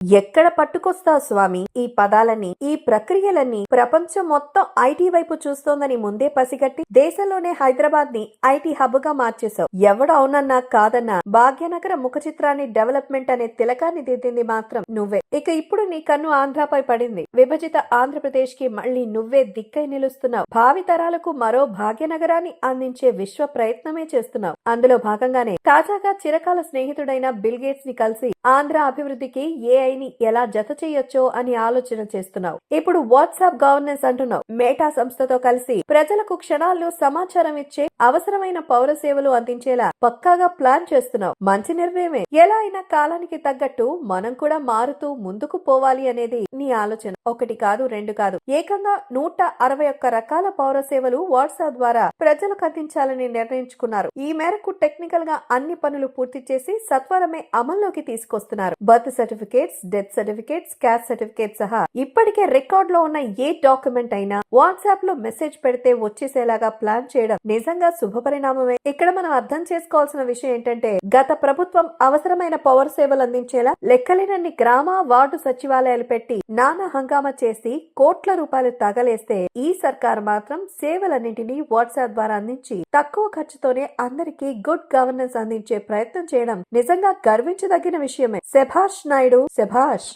ఎక్కడ పట్టుకొస్తావు స్వామి ఈ పదాలన్నీ, ఈ ప్రక్రియలన్నీ? ప్రపంచం మొత్తం ఐటీ వైపు చూస్తోందని ముందే పసిగట్టి దేశంలోనే హైదరాబాద్ ని ఐటీ హబ్ గా మార్చేశావు. ఎవడు అవునన్నా కాదన్నా భాగ్యనగర ముఖ చిత్రాన్ని డెవలప్మెంట్ అనే తిలకాన్ని దిద్దింది మాత్రం నువ్వే. ఇక ఇప్పుడు నీ కన్ను ఆంధ్రాపై పడింది. విభజిత ఆంధ్రప్రదేశ్ కి మళ్లీ నువ్వే దిక్కై నిలుస్తున్నావు. భావి తరాలకు మరో భాగ్యనగరాన్ని అందించే విశ్వ ప్రయత్నమే చేస్తున్నావు. అందులో భాగంగానే తాజాగా చిరకాల స్నేహితుడైన బిల్ గేట్స్ ని కలిసి ఆంధ్ర అభివృద్ధికి ఏఐని ఎలా జత చేయొచ్చో అని ఆలోచన చేస్తున్నావు. ఇప్పుడు వాట్సాప్ గవర్నెన్స్ అంటున్నావు. మేటా సంస్థతో కలిసి ప్రజలకు క్షణాల్లో సమాచారం ఇచ్చే అవసరమైన పౌర సేవలు అందించేలా పక్కాగా ప్లాన్ చేస్తున్నావు. మంచి నిర్ణయమే. ఎలా అయినా కాలానికి తగ్గట్టు మనం కూడా మారుతూ ముందుకు పోవాలి అనేది నీ ఆలోచన. ఒకటి కాదు, రెండు కాదు, ఏకంగా 161 రకాల పౌర సేవలు వాట్సాప్ ద్వారా ప్రజలకు అందించాలని నిర్ణయించుకున్నారు. ఈ మేరకు టెక్నికల్ గా అన్ని పనులు పూర్తి చేసి సత్వరమే అమల్లోకి తీసుకొస్తున్నారు. Birth certificates, death certificates, caste certificate సహా ఇప్పటికే రికార్డ్ లో ఉన్న ఏ డాక్యుమెంట్ అయినా వాట్సాప్ లో మెసేజ్ పెడితే వచ్చేసేలాగా ప్లాన్ చేయడం నిజంగా శుభ పరిణామమే. ఇక్కడ మనం అర్థం చేసుకోవాల్సిన విషయం ఏంటంటే, గత ప్రభుత్వం అవసరమైన పౌర సేవలు అందించేలా లెక్కలేనన్ని గ్రామ వార్డు సచివాలయాలు పెట్టి నానా హంగామా చేసి కోట్ల రూపాయలు తగలేస్తే, ఈ సర్కార్ మాత్రం సేవలన్నింటినీ వాట్సాప్ ద్వారా అందించి తక్కువ ఖర్చుతోనే అందరికీ గుడ్ గవర్నెన్స్ అందించే ప్రయత్నం చేయడం నిజంగా గర్వించదగిన విషయమే. శభాష్ నాయుడు, శభాష్.